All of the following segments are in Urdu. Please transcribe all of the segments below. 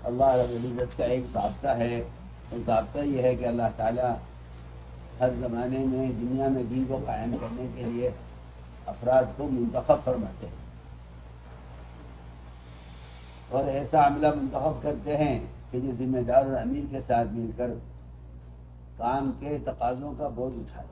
اللہ رب العزت کا ایک ضابطہ ہے، اور ضابطہ یہ ہے کہ اللہ تعالیٰ ہر زمانے میں دنیا میں دین کو قائم کرنے کے لیے افراد کو منتخب فرماتے ہیں، اور ایسا عملہ منتخب کرتے ہیں کہ جو ذمہ دار اور امیر کے ساتھ مل کر کام کے تقاضوں کا بوجھ اٹھائے۔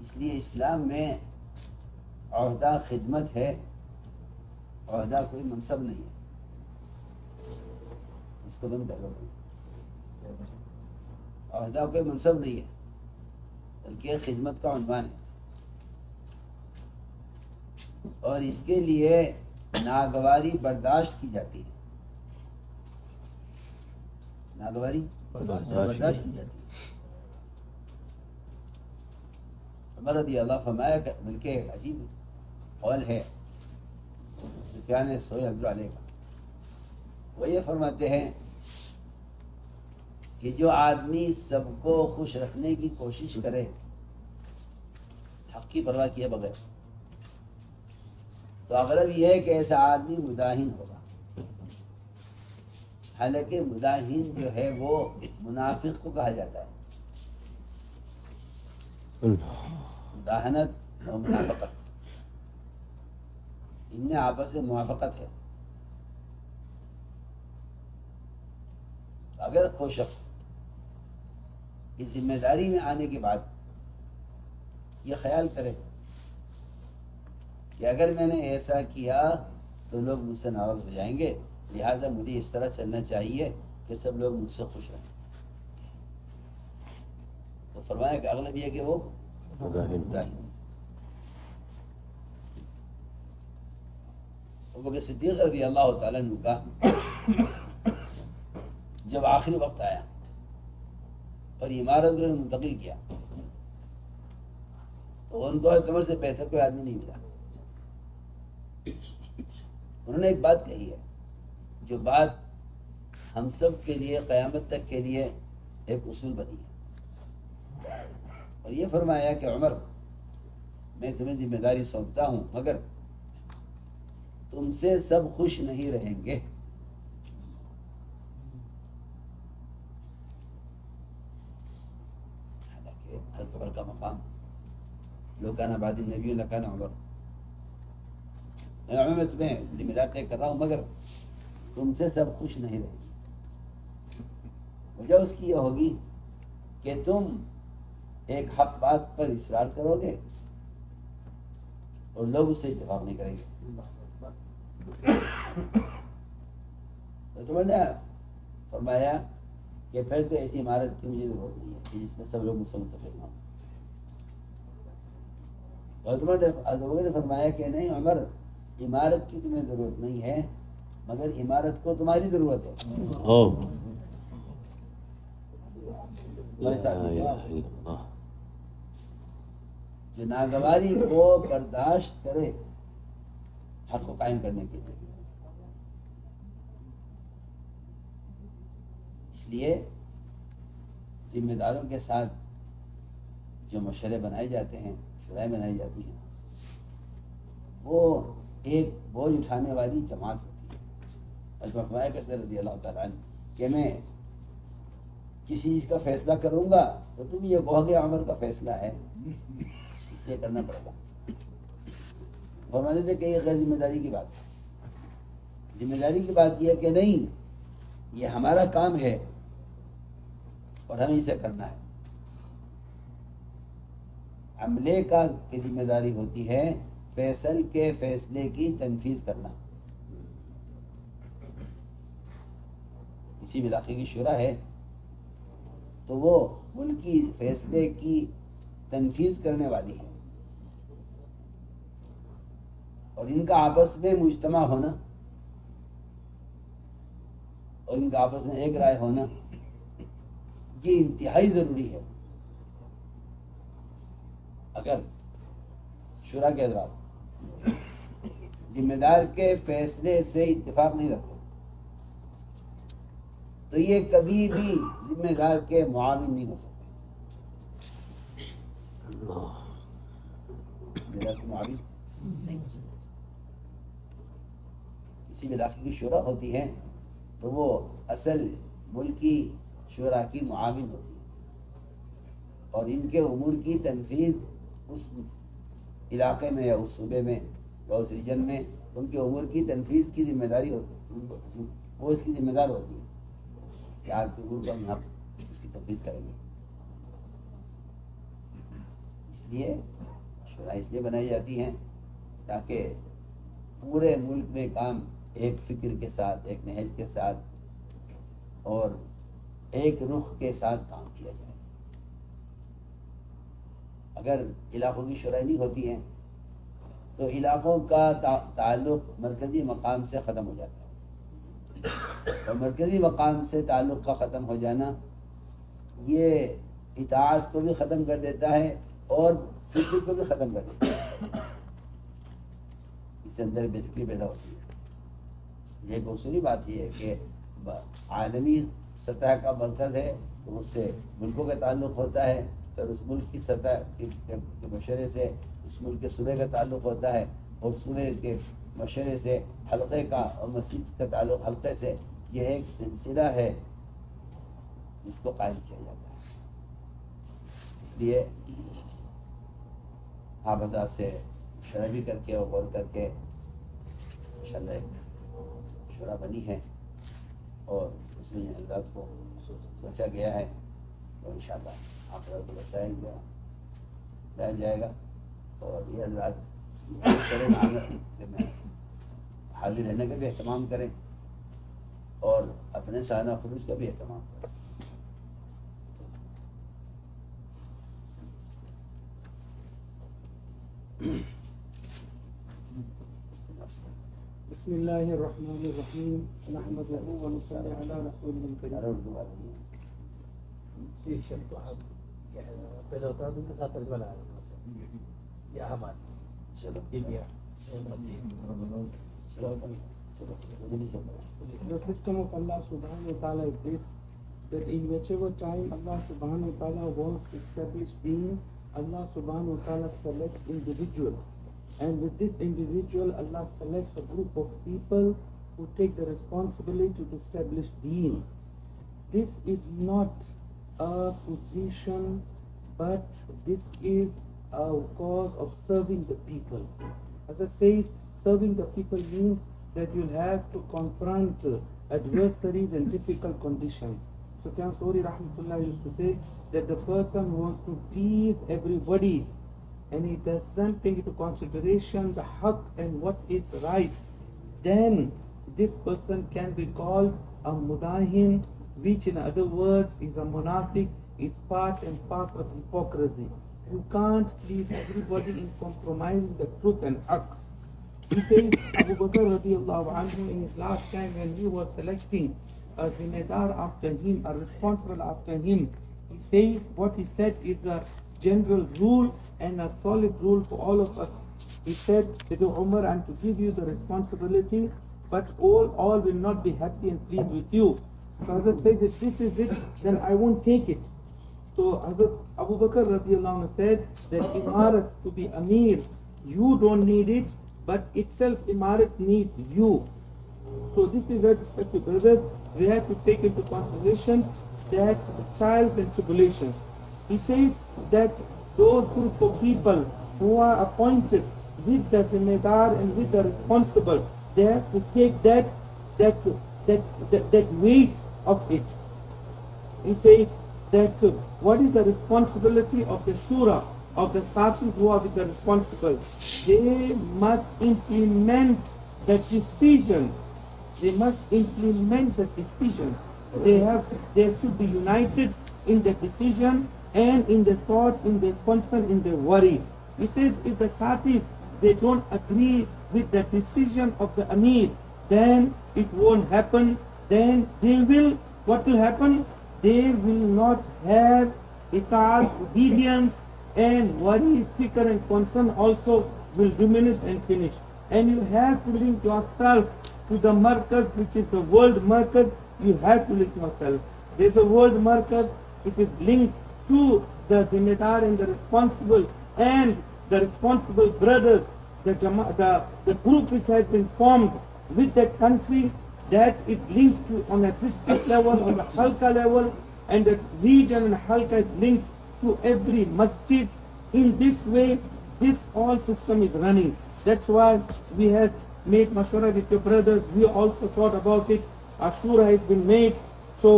اس لیے اسلام میں عہدہ خدمت ہے، عہدہ کوئی منصب نہیں ہے۔ اس کو بند کر لو۔ عہدہ کوئی منصب نہیں ہے بلکہ خدمت کا عنوان ہے، اور اس کے لیے ناگواری برداشت کی جاتی ہے، ناگواری برداشت کی جاتی ہے۔ عمر رضی اللہ فرمایا کہ بلکہ ایک عجیب قول ہے سفیان ثوری رحمۃ اللہ علیہ کا، وہ یہ فرماتے ہیں کہ جو آدمی سب کو خوش رکھنے کی کوشش کرے حق کی پرواہ کیے بغیر، تو اغلب یہ ہے کہ ایسا آدمی مداہن ہوگا۔ حالانکہ مداہن جو ہے وہ منافق کو کہا جاتا ہے، مداہنت اور منافقت ان میں آپس میں موافقت ہے۔ اگر کوئی شخص اس ذمہ داری میں آنے کے بعد یہ خیال کرے کہ اگر میں نے ایسا کیا تو لوگ مجھ سے ناراض ہو جائیں گے، لہٰذا مجھے اس طرح چلنا چاہیے کہ سب لوگ مجھ سے خوش رہیں، تو فرمایا کہ اغلب یہ کہ وہ مداہن۔ ابوبکر صدیق رضی اللہ تعالیٰ عنہ کا جب آخری وقت آیا اور عمارت کو منتقل کیا تو ان کو عمر سے بہتر کوئی آدمی نہیں ملا۔ انہوں نے ایک بات کہی ہے جو بات ہم سب کے لیے قیامت تک کے لیے ایک اصول بنی ہے، اور یہ فرمایا کہ عمر میں تمہیں ذمہ داری سونپتا ہوں مگر تم سے سب خوش نہیں رہیں گے۔ حالانکہ حضرت عمر کا مقام لو کان بعد النبی لکان عمر، میں تمہیں ذمہ دار طے کر رہا ہوں مگر تم سے سب خوش نہیں رہیں گے۔ وجہ اس کی یہ ہوگی کہ تم ایک حق بات پر اصرار کرو گے اور لوگ اس سے اتفاق نہیں کریں گے۔ تو تمہیں نے فرمایا کہ پھر تو ایسی عمارت کی مجھے ضرورت نہیں ہے کہ جس میں سب لوگ مجھ سے متفق ہوں۔ اور تمہیں نے فرمایا کہ نہیں عمر، عمارت کی تمہیں ضرورت نہیں ہے مگر عمارت کو تمہاری ضرورت ہے۔ جو ناگواری کو برداشت کرے حق کو قائم کرنے کے لیے۔ اس لیے ذمہ داروں کے ساتھ جو مشورے بنائے جاتے ہیں، شورائیں بنائی جاتی ہیں، وہ ایک بوجھ اٹھانے والی جماعت ہوتی ہے۔ اور فرمایا کرتے رضی اللہ تعالیٰ عنہ کہ میں کسی چیز کا فیصلہ کروں گا تو تم یہ کہو گے عمر کا فیصلہ ہے، اس لیے کرنا پڑے گا۔ فرماتے تھے کہ یہ غیر ذمہ داری کی بات ہے۔ ذمہ داری کی بات یہ ہے کہ نہیں، یہ ہمارا کام ہے اور ہمیں اسے کرنا ہے۔ عملے کا کی ذمہ داری ہوتی ہے فیصل کے فیصلے کی تنفیذ کرنا۔ کسی بھی علاقے کی شورا ہے تو وہ ملکی فیصلے کی تنفیذ کرنے والی ہے، اور ان کا آپس میں مجتمع ہونا اور ان کا آپس میں ایک رائے ہونا یہ انتہائی ضروری ہے۔ اگر شورا کے حضرات ذمہ دار کے فیصلے سے اتفاق نہیں رکھتے تو یہ کبھی بھی ذمہ دار کے معاون نہیں ہو سکتے۔ ذمہ دار کے معاون نہیں ہو سکتے۔ کسی بھی علاقے کی شورا ہوتی ہیں تو وہ اصل ملکی شورا کی معاون ہوتی ہے، اور ان کے امور کی تنفیذ اس علاقے میں یا اس صوبے میں یا اس ریجن میں ان کے امور کی تنفیذ کی ذمہ داری ہوتی، وہ اس کی ذمہ دار ہوتی ہے کہ آپ کے امور کو ہم یہاں اس کی تنفیذ کریں گے۔ اس لیے شورا اس لیے بنائی جاتی ہیں تاکہ پورے ملک میں کام ایک فکر کے ساتھ، ایک نہج کے ساتھ اور ایک رخ کے ساتھ کام کیا جائے۔ اگر علاقوں کی شورائیں نہیں ہوتی ہیں تو علاقوں کا تعلق مرکزی مقام سے ختم ہو جاتا ہے، اور مرکزی مقام سے تعلق کا ختم ہو جانا یہ اطاعت کو بھی ختم کر دیتا ہے اور فکر کو بھی ختم کر دیتا ہے، اس سے اندر بے فکری پیدا ہوتی ہے۔ یہ ایک اصولی بات یہ ہے کہ عالمی سطح کا مرکز ہے تو اس سے ملکوں کا تعلق ہوتا ہے، پھر اس ملک کی سطح کے مشورے سے اس ملک کے صوبے کا تعلق ہوتا ہے، اور صوبے کے مشورے سے حلقے کا اور مسجد کا تعلق حلقے سے، یہ ایک سلسلہ ہے جس کو قائم کیا جاتا ہے۔ اس لیے آپ حضرات سے مشورہ بھی کر کے اور غور کر کے انشاءاللہ ایک شورا بنی ہے، اور اس میں حضرات کو سوچا گیا ہے، اور انشاءاللہ آپ حضرات کو بتایا جائے گا، اور یہ حضرات شرع معاملہ میں حاضر رہنے کا بھی اہتمام کریں اور اپنے سانحہ خروج کا بھی اہتمام کریں۔ بسم اللہ الرحمن الرحیم نحمدہ و نصلی علی رسولہ الکریم۔ اردو والے جی شیخ تو آپ پہلے ہوتا ہے ساتھ ترجمہ لگا یا ہمارے چلو جی بیا The system of Allah subhanahu wa ta'ala is this, that in whichever time Allah subhanahu wa ta'ala wants to establish deen, Allah subhanahu wa ta'ala selects individual, and with this individual Allah selects a group of people who take the responsibility to establish deen. This is not a position, but this is a cause of serving the people. As I say, serving the people means that you'll have to confront adversaries and difficult conditions. Sufyan Thawri rahmatullah used to say that the person who wants to please everybody and he doesn't take into consideration the haqq and what is right, then this person can be called a mudahin, which in other words is a munafiq, is part and parcel of hypocrisy. You can't please everybody in compromising the truth and haqq. He says Abu Bakr radiallahu anhu in his last time when he was selecting a zimedar after him, a responsible after him, he says what he said is a general rule and a solid rule for all of us. He said that Umar, I'm to give you the responsibility, but all will not be happy and pleased with you. So Hazrat says if this is it, then I won't take it. So Hazrat Abu Bakr radiallahu anhu said that imarat to be amir, you don't need it, but itself imarat needs you. So this is where, respected brothers, we have to take into consideration that trials and tribulations. He says that those group of people who are appointed with the zimedar and with the responsible, they have to take that weight of it. He says that what is the responsibility of the shura, of the Safis who are with the responsible? They must implement the decisions. They must implement the decisions. They should be united in the decision and in their thoughts, in their concern, in their worry. He says if the Safis, they don't agree with the decision of the Amir, then it won't happen. Then what will happen? They will not have itaat, obedience, and worry, fikr and concern also will diminish and finish. And you have to link yourself to the markaz, which is the world markaz. You have to link yourself. There's a world markaz, it is linked to the zimedar and the responsible and the responsible brothers, the group which has been formed with that country that is linked to on a district level, on a halqa level, and that region and halqa is linked to every masjid. In this way, this whole system is running. That's why we have made mashwara with your brothers. We also thought about it. Ashura has been made. So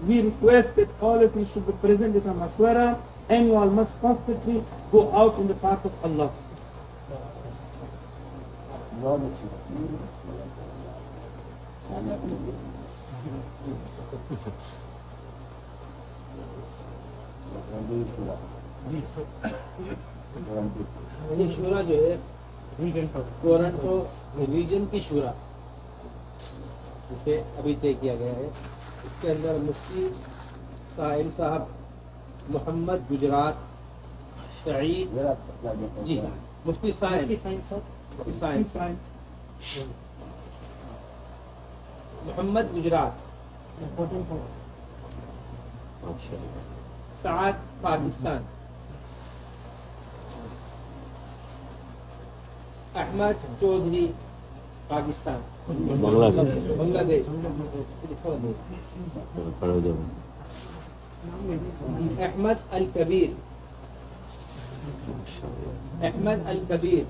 we request that all of you should be present at a mashwara, and you all must constantly go out in the path of Allah. یہ شورا جو ہے ٹورنٹو ریجن کی شورا جسے ابھی طے کیا گیا ہے، اس کے اندر مفتی صائم صاحب محمد گجرات سعید جی مفتی صائم محمد گجرات سعد پاکستان، احمد چودھری پاکستان بنگلہ دیش، احمد الکبیر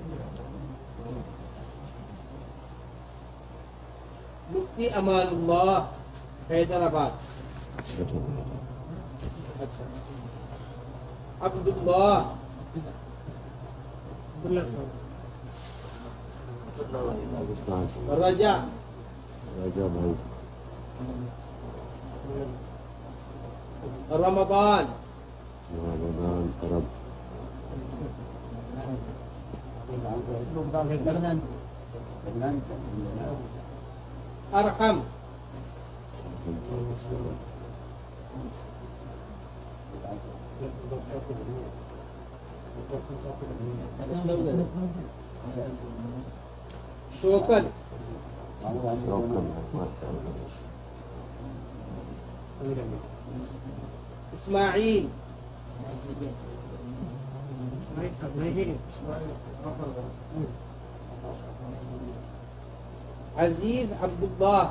مفتی امان اللہ حیدرآباد، عبداللہ رجا بھائی، رمضان عرب، ارحم شوکت اسماعیل عزیز عبداللہ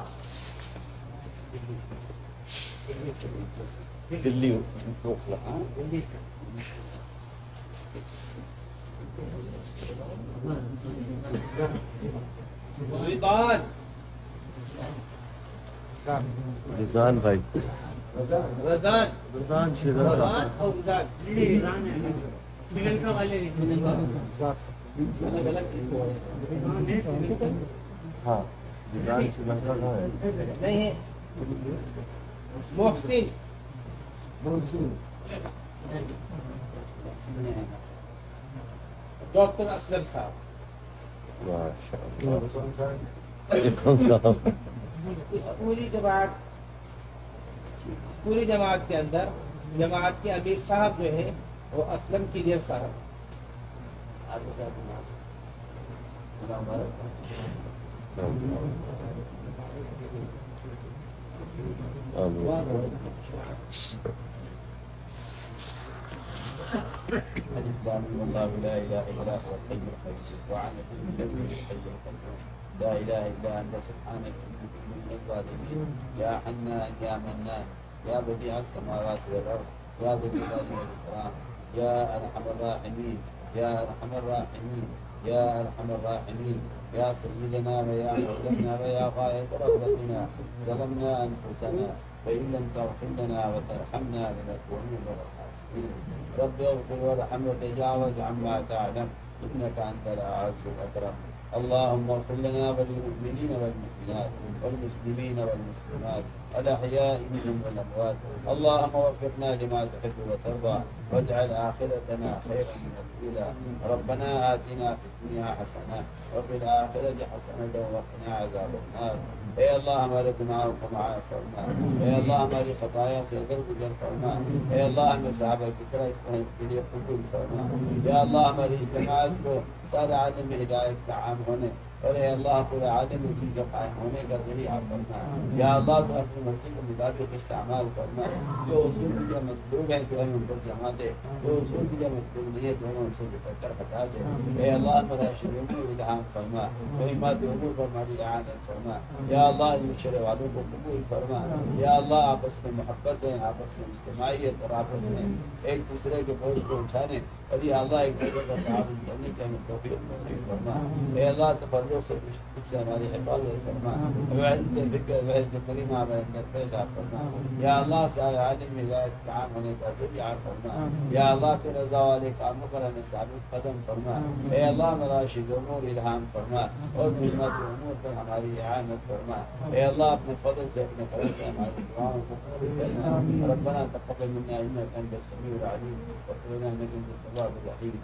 دلی رضان بھائی، رضان اور سری لنکا والے الگ الگ ہاں رضان سری لنکا کا ہے نہیں ہے، محسن ڈاکٹر اسلم صاحب، یہ کون سا اس پوری جماعت کے اندر جماعت کے امیر صاحب جو ہے وہ اسلم کیلیر صاحب، لا إله إلا أنت سبحانك إني كنت من الظالمين. يا حنان يا منان يا بديع السماوات والأرض يا ذا الجلال والإكرام يا أرحم الراحمين يا أرحم الراحمين يا أرحم الراحمين يا سيدنا ويا مولانا ويا غاية رغبتنا ظلمنا أنفسنا فإن لم تغفر لنا وترحمنا لنكون من الخاسرين. رب اغفر وارحم وتجاوز عما تعلم إنك أنت الأعز الأكرم. اللهم اغفر لنا وللمؤمنين والمؤمنات والمسلمين والمسلمات الأحياء منهم والأموات. اللهم وفقنا لما تحب وترضى واجعل آخرتنا خيرا من الأولى. ربنا آتنا في الدنيا حسنة وفي الآخرة حسنة وقنا عذاب النار. اے اللہ ہمارے گناہوں کو معاف فرما، اے اللہ ہماری خطایا سے درگزر فرما، اے اللہ ہمیں صحابہ کی طرح اس محنت کے لیے قبول فرما. یا اللہ ہماری جماعت کو سارے عالم میں ہدایت کا عام ہونے اور اے اللہ پورے عالم میں دین کا قائم ہونے کا ذریعہ فرما یا اللہ تو اپنی مرضی کے مطابق استعمال فرما جو اصول تجھے مطلوب ہے تو ہمیں ان پر جمع دے جو اصول تجھے مطلوب نہیں ہے تو ہمیں ان سے بہتر کر ہٹا دے اے اللہ پر شریعوں الہام فرما مہمات امور پر ہماری اعانت فرما یا اللہ ان مشرے والوں کو قبول فرما یا اللہ آپس میں محبت ہے آپس میں اجتماعیت اور آپس میں ایک دوسرے کے بوجھ کو اٹھانے اور یا اللہ ایک دوسرے کا تعاون کرنے کی ہمیں توفیق نصیب فرما اے اللہ تفرق سے تشدد سے ہماری حفاظت فرما وحدت فکر وحدت کریمہ ہمارے اندر پیدا فرما یا اللہ سارے عالم ہدایت کا عام ہونے کا ذریعہ فرما یا اللہ کے رضا والے کاموں پر ہمیں ثابت قدم فرما اے اللہ مراشد امور الہام فرما اور مہمت امور پر ہماری اعانت فرما اے اللہ اپنے فضل سے اپنے کرم سے ہماری دعاؤں کو قبول فرما ربنا تقبل منا انك انت السميع العليم وتب علينا انك انت التواب الرحيم.